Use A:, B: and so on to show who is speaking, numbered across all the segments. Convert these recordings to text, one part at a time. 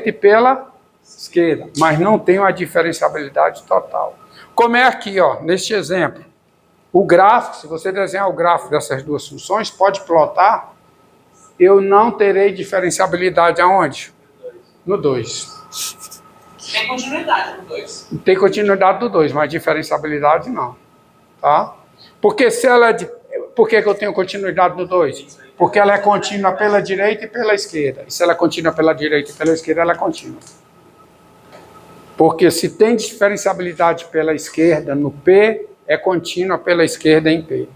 A: direita e pela esquerda, mas não tenho a diferenciabilidade total. Como é aqui, ó, neste exemplo. O gráfico, se você desenhar o gráfico dessas duas funções, pode plotar, eu não terei diferenciabilidade aonde? No 2.
B: Tem continuidade no 2.
A: Tem continuidade do 2, mas diferenciabilidade não. Tá? Porque se ela por que eu tenho continuidade no 2? Porque ela é contínua pela direita e pela esquerda. E se ela é contínua pela direita e pela esquerda, ela é contínua. Porque se tem diferenciabilidade pela esquerda no P, é contínua pela esquerda em P.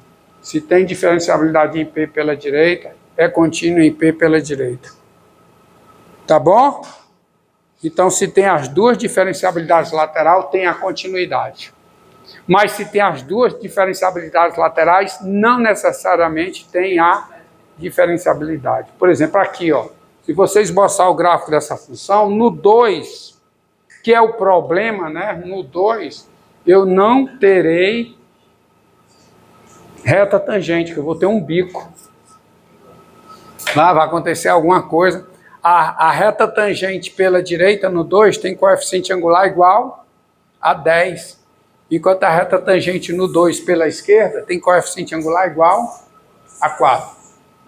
A: Se tem diferenciabilidade em P pela direita, é contínua em P pela direita. Tá bom? Então, se tem as duas diferenciabilidades laterais, tem a continuidade. Mas se tem as duas diferenciabilidades laterais, não necessariamente tem a diferenciabilidade. Por exemplo, aqui, ó, se você esboçar o gráfico dessa função, no 2, que é o problema, né? No 2, eu não terei reta tangente, que eu vou ter um bico. Lá vai acontecer alguma coisa. A reta tangente pela direita no 2 tem coeficiente angular igual a 10. Enquanto a reta tangente no 2 pela esquerda tem coeficiente angular igual a 4.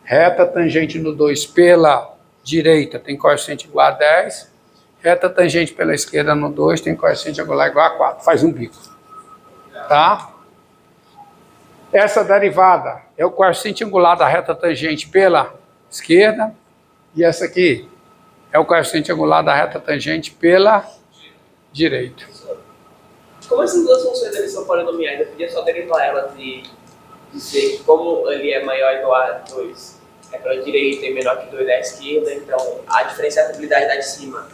A: Reta tangente no 2 pela direita tem coeficiente igual a 10. Reta tangente pela esquerda no 2 tem coeficiente angular igual a 4. Faz um bico. Tá? Essa derivada é o coeficiente angular da reta tangente pela esquerda. E essa aqui é o coeficiente angular da reta tangente pela direita.
B: Como essas duas funções eles são polinomiais, eu podia só derivar elas e dizer que como ele é maior ou igual a 2 é para a direita e menor que 2 é a esquerda, então a diferenciabilidade da de cima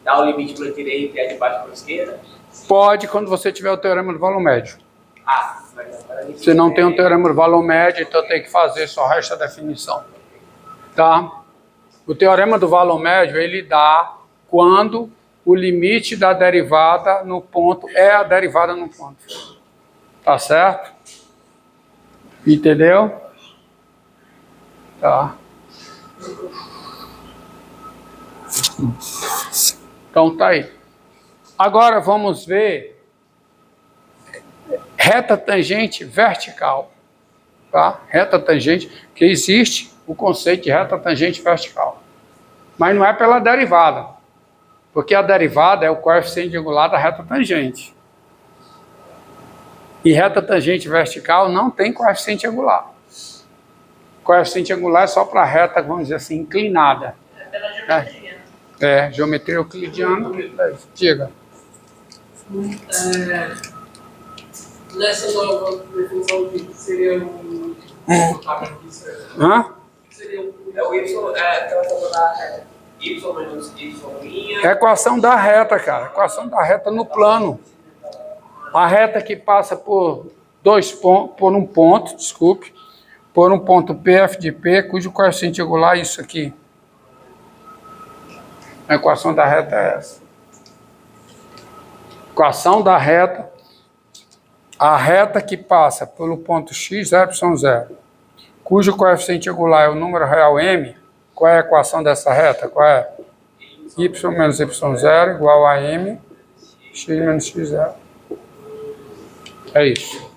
B: dá o limite para a direita e a de baixo para a esquerda?
A: Pode, quando você tiver o teorema do valor médio.
B: Ah, mas não, para
A: Se não tem o teorema do valor médio, então tem que fazer só esta definição. Tá? O teorema do valor médio, ele dá quando o limite da derivada no ponto é a derivada no ponto. Tá certo? Entendeu? Tá. Então tá aí. Agora vamos ver reta tangente vertical. Tá? Reta tangente, que existe o conceito de reta tangente vertical. Mas não é pela derivada. Porque a derivada é o coeficiente angular da reta tangente. E reta tangente vertical não tem coeficiente angular. Coeficiente angular é só para reta, vamos dizer assim, inclinada.
B: É pela geometria.
A: Geometria euclidiana. Diga.
C: Nessa nova definição de seria um...
A: Hã?
C: Seria um...
B: É o y, aquela forma da reta. Y menos y'.
A: É a equação da reta, cara. Equação da reta no plano. A reta que passa por um ponto P, F de P, cujo coeficiente angular é isso aqui. A equação da reta é essa. Equação da reta. A reta que passa pelo ponto x, y0, cujo coeficiente angular é o número real m. Qual é a equação dessa reta? Qual é? Y menos y0 igual a m, x menos x0. É isso.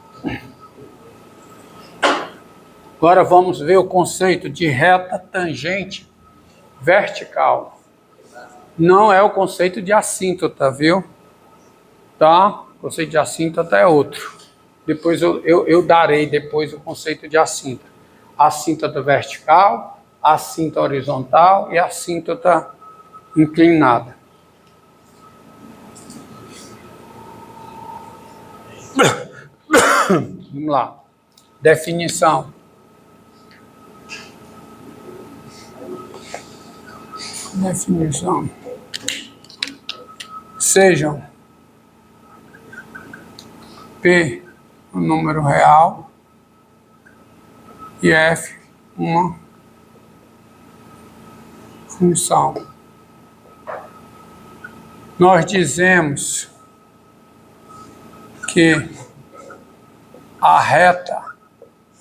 A: Agora vamos ver o conceito de reta tangente vertical. Não é o conceito de assíntota, viu? Tá? O conceito de assíntota é outro. Depois eu darei depois o conceito de assíntota. Assíntota vertical, assíntota horizontal e assíntota inclinada. Vamos lá. Definição. Definição. Sejam P um número real e F uma função. Nós dizemos que a reta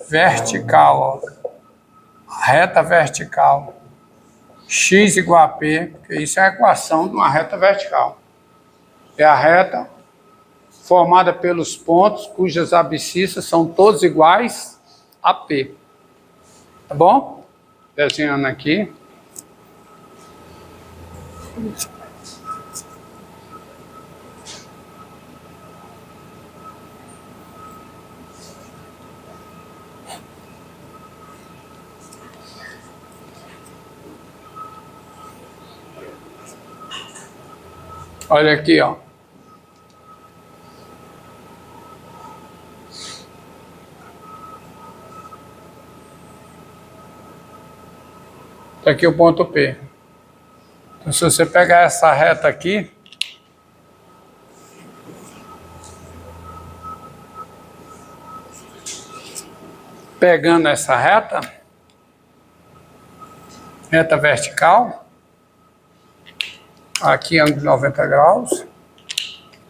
A: vertical, x igual a P, porque isso é a equação de uma reta vertical. É a reta formada pelos pontos cujas abscissas são todos iguais a P. Tá bom? Desenhando aqui. Olha aqui, ó. Tá aqui o ponto P. Então, se você pegar essa reta aqui, pegando essa reta vertical, aqui ângulo de 90 graus,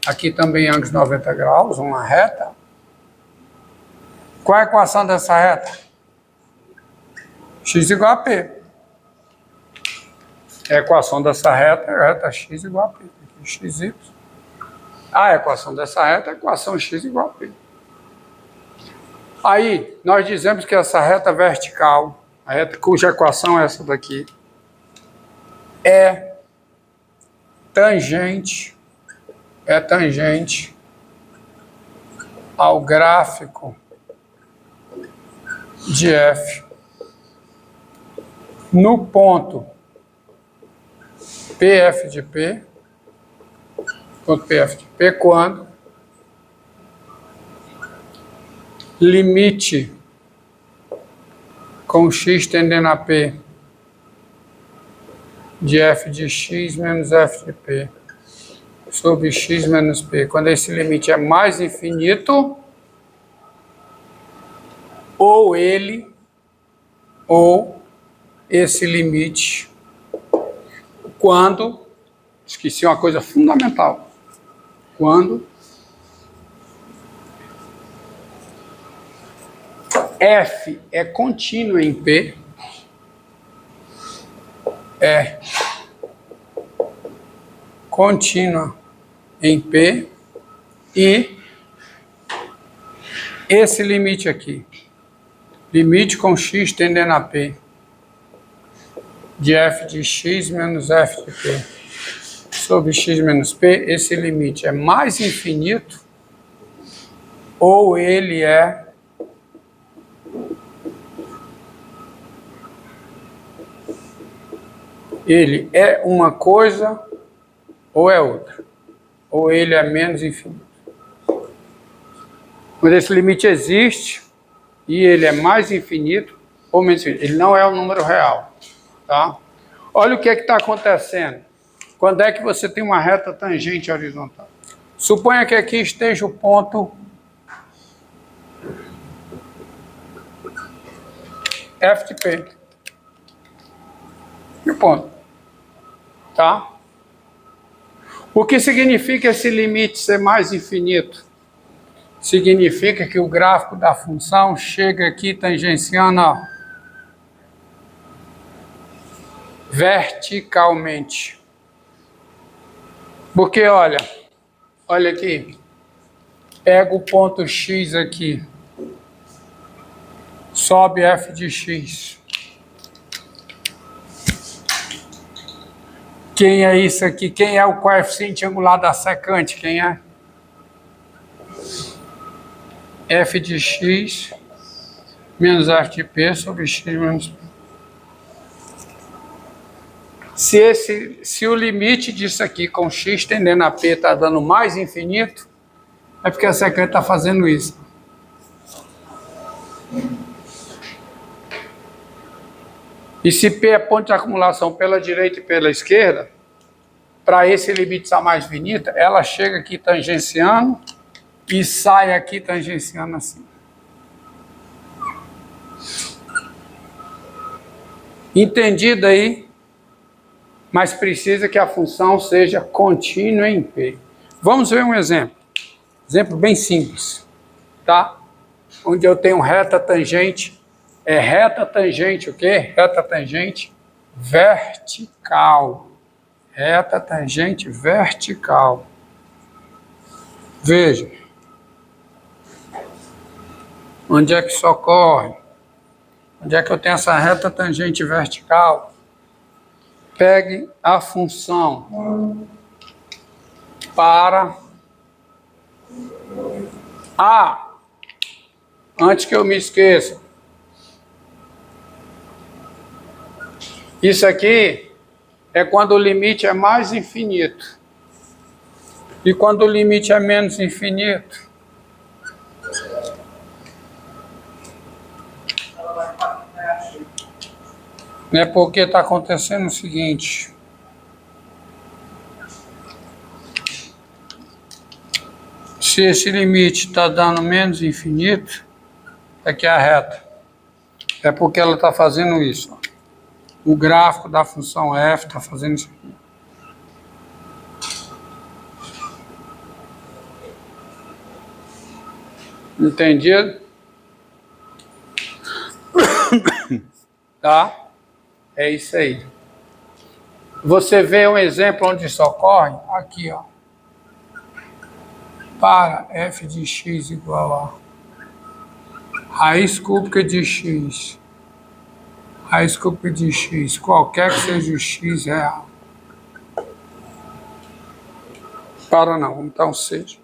A: aqui também ângulo de 90 graus, uma reta. Qual é a equação dessa reta? X igual a P. A equação dessa reta é a reta x igual a P. Aqui, x, y. A equação dessa reta é a equação x igual a P. Aí, nós dizemos que essa reta vertical, a reta cuja equação é essa daqui, é tangente ao gráfico de F no ponto PF de P, quando limite com x tendendo a P de f de x menos f de P sobre x menos P. Quando esse limite é mais infinito, ou esse limite, quando, esqueci uma coisa fundamental, quando f é contínuo em P, é contínua em P, e esse limite aqui, limite com x tendendo a P, de f de x menos f de P sobre x menos P, esse limite é mais infinito, ou ele é uma coisa ou é outra, ou ele é menos infinito. Quando esse limite existe e ele é mais infinito ou menos infinito, ele não é um número real, tá? Olha o que está acontecendo. Quando é que você tem uma reta tangente horizontal? Suponha que aqui esteja o ponto F de P. E o ponto. Tá? O que significa esse limite ser mais infinito? Significa que o gráfico da função chega aqui tangenciando, ó, verticalmente. Porque, olha aqui, pega o ponto X aqui, sobe f de x. Quem é isso aqui? Quem é o coeficiente angular da secante? Quem é? F de x menos f de p sobre x menos p. Se o limite disso aqui com x tendendo a p está dando mais infinito, é porque a secante está fazendo isso. E se P é ponto de acumulação pela direita e pela esquerda, para esse limite estar mais infinito, ela chega aqui tangenciando e sai aqui tangenciando assim. Entendido aí? Mas precisa que a função seja contínua em P. Vamos ver um exemplo. Exemplo bem simples, tá? Onde eu tenho reta tangente. É reta tangente o quê? Reta tangente vertical. Reta tangente vertical. Veja. Onde é que isso ocorre? Onde é que eu tenho essa reta tangente vertical? Pegue a função para A. Antes que eu me esqueça. Isso aqui é quando o limite é mais infinito. E quando o limite é menos infinito? É porque está acontecendo o seguinte. Se esse limite está dando menos infinito, é que é a reta. É porque ela está fazendo isso. Ó. O gráfico da função f está fazendo isso aqui. Entendido? Tá? É isso aí. Você vê um exemplo onde isso ocorre? Aqui, ó. Para f de x igual a raiz cúbica de x. Raiz cúbica de x, qualquer que seja o x real. Para não, então seja.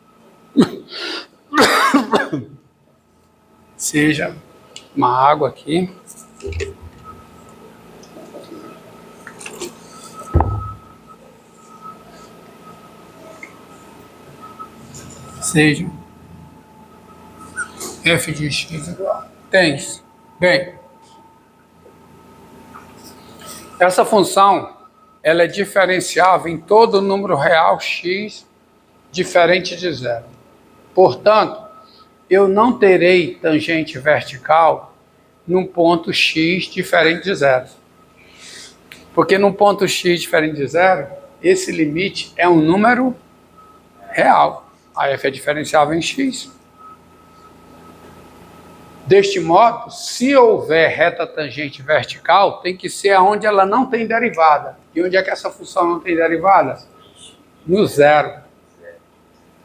A: Seja uma água aqui. Seja f de x igual a... Tens. Bem, essa função ela é diferenciável em todo número real x diferente de zero. Portanto, eu não terei tangente vertical num ponto x diferente de zero. Porque num ponto x diferente de zero, esse limite é um número real. A f é diferenciável em x. Deste modo, se houver reta tangente vertical, tem que ser onde ela não tem derivada. E onde é que essa função não tem derivada? No zero,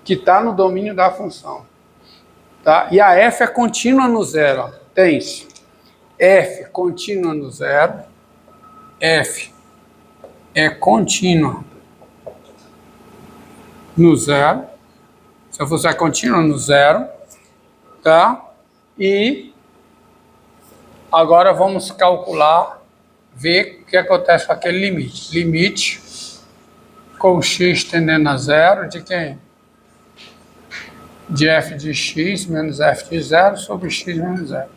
A: que está no domínio da função. Tá? E a f é contínua no zero. Ó. Tem-se f contínua no zero, f é contínua no zero, se a função é contínua no zero, tá? E agora vamos calcular, ver o que acontece com aquele limite. Limite com x tendendo a zero de quem? De f de x menos f de zero sobre x menos zero.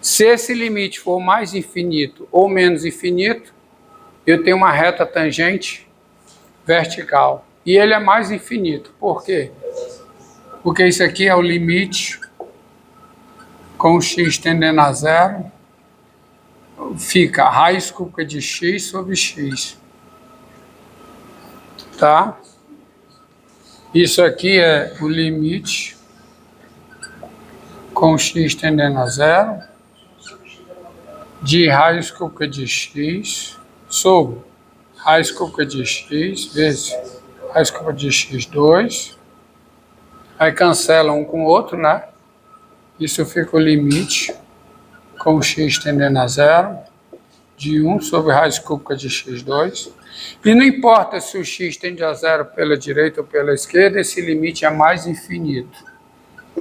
A: Se esse limite for mais infinito ou menos infinito, eu tenho uma reta tangente vertical. E ele é mais infinito. Por quê? Porque isso aqui é o limite com x tendendo a zero, fica a raiz cúbica de x sobre x. Tá? Isso aqui é o limite com x tendendo a zero, de raiz cúbica de x sobre raiz cúbica de x vezes raiz cúbica de x2. Aí cancela um com o outro, né? Isso fica o limite com x tendendo a zero, de 1 sobre raiz cúbica de x2. E não importa se o x tende a zero pela direita ou pela esquerda, esse limite é mais infinito.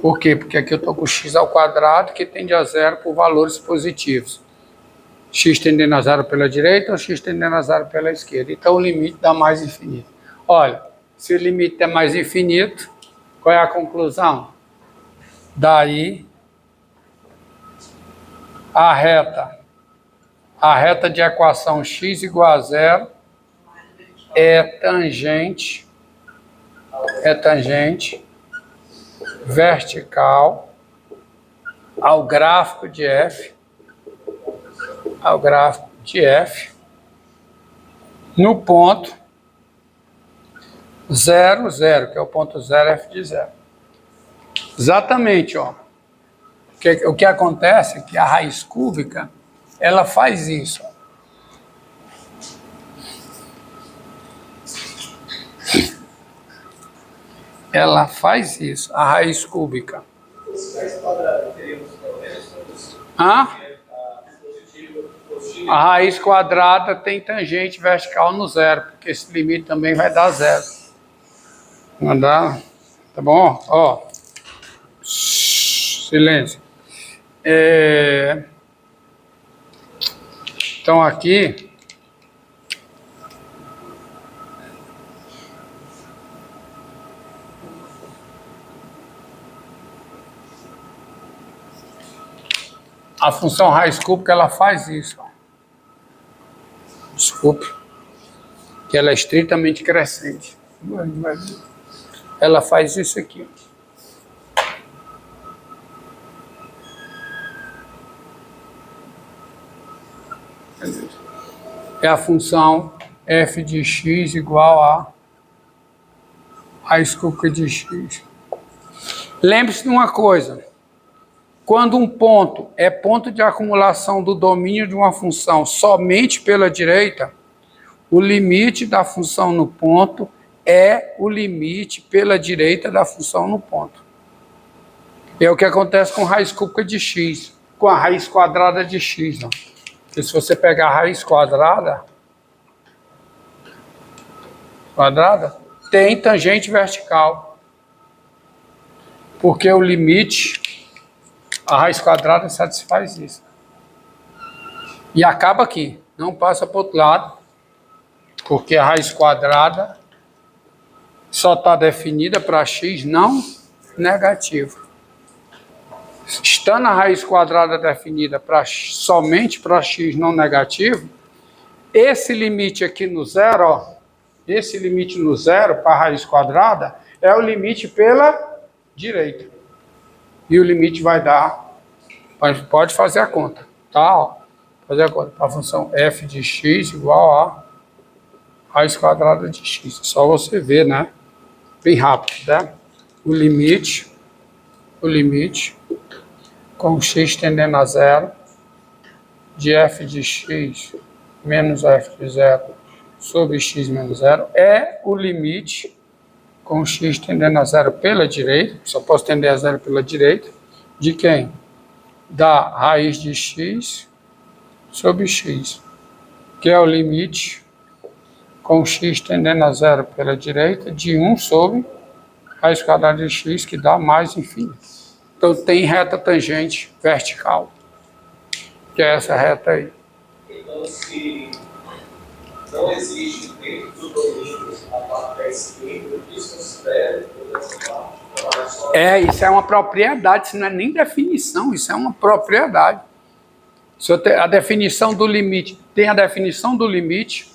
A: Por quê? Porque aqui eu estou com x ao quadrado, que tende a zero por valores positivos. X tendendo a zero pela direita ou x tendendo a zero pela esquerda. Então o limite dá mais infinito. Olha, se o limite é mais infinito, qual é a conclusão? Daí a reta de equação x igual a zero é tangente vertical ao gráfico de f, no ponto 0, 0, que é o ponto 0, f de 0. Exatamente, ó. O que acontece é que a raiz cúbica, ela faz isso. ela faz isso, a raiz cúbica. Hã? A raiz quadrada tem tangente vertical no zero, porque esse limite também vai dar zero. Não dá? Tá bom? Ó. Silêncio. Então aqui a função raiz cúbica ela faz isso. Ó. Desculpe, que ela é estritamente crescente. Ela faz isso aqui. É a função f de x igual a raiz cúbica de x. Lembre-se de uma coisa. Quando um ponto é ponto de acumulação do domínio de uma função somente pela direita, o limite da função no ponto é o limite pela direita da função no ponto. É o que acontece com raiz cúbica de x, com a raiz quadrada de x. Não? Porque se você pegar a raiz quadrada, tem tangente vertical. Porque o limite, a raiz quadrada satisfaz isso. E acaba aqui, não passa para o outro lado, porque a raiz quadrada só está definida para x não negativo. Estando a raiz quadrada definida somente para x não negativo, esse limite aqui no zero, ó, esse limite no zero para a raiz quadrada é o limite pela direita. E o limite vai dar, pode fazer a conta, tá? Ó, fazer a conta, a função f de x igual a raiz quadrada de x. Só você ver, né? Bem rápido, né? O limite com x tendendo a zero de f de x menos f de zero sobre x menos zero é o limite com x tendendo a zero pela direita, só posso tender a zero pela direita, de quem? Da raiz de x sobre x, que é o limite com x tendendo a zero pela direita de 1 sobre raiz quadrada de x, que dá mais infinito. Então tem reta tangente vertical, que é essa reta aí.
D: Então, se não existe dentro do domínio a parte da esquerda, isso considera toda essa parte.
A: Isso é uma propriedade, isso não é nem definição, isso é uma propriedade. Se eu a definição do limite, tem a definição do limite,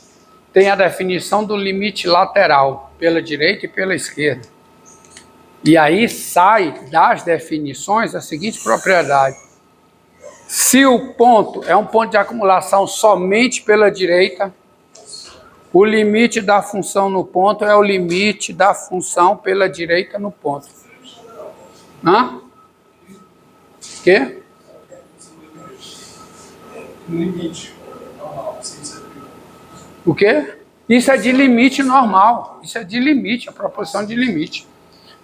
A: tem a definição do limite lateral, pela direita e pela esquerda. E aí sai das definições a seguinte propriedade. Se o ponto é um ponto de acumulação somente pela direita, o limite da função no ponto é o limite da função pela direita no ponto. Hã? Quê?
D: Limite normal,
A: O quê? Isso é de limite normal. Isso é de limite, a proposição de limite.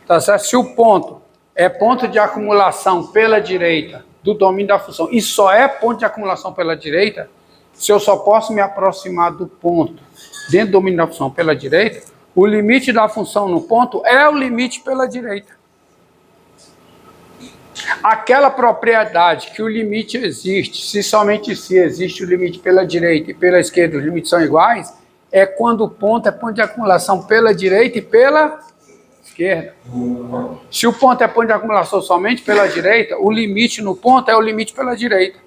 A: Tá certo? Se o ponto é ponto de acumulação pela direita do domínio da função e só é ponto de acumulação pela direita, se eu só posso me aproximar do ponto dentro do domínio da função pela direita, o limite da função no ponto é o limite pela direita. Aquela propriedade que o limite existe, se somente se existe o limite pela direita e pela esquerda, os limites são iguais, é quando o ponto é ponto de acumulação pela direita e pela esquerda. Se o ponto é ponto de acumulação somente pela direita, o limite no ponto é o limite pela direita.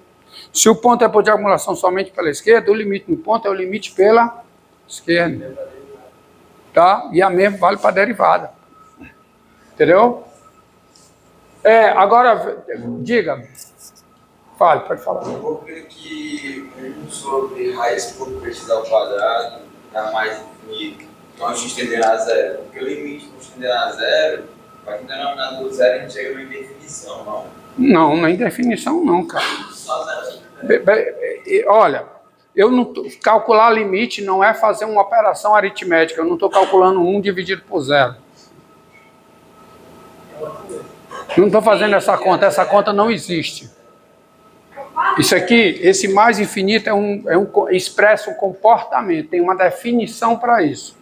A: Se o ponto é ponto de acumulação somente pela esquerda, o limite no ponto é o limite pela esquerda. Tá? E a mesma vale para a derivada. Entendeu? Agora, diga. Fale, pode falar.
D: Eu vou ver que 1 sobre raiz cúbica x ao quadrado dá mais infinito. Então a gente tendendo a zero. Porque o limite com tendendo a zero, vai que o denominador zero a gente chega numa indefinição, não?
A: Não, não é indefinição não, cara.
D: Só zero.
A: Olha, eu não calcular limite não é fazer uma operação aritmética. Eu não estou calculando 1 dividido por 0. Não estou fazendo essa conta não existe. Isso aqui, esse mais infinito expressa um comportamento, tem uma definição para isso.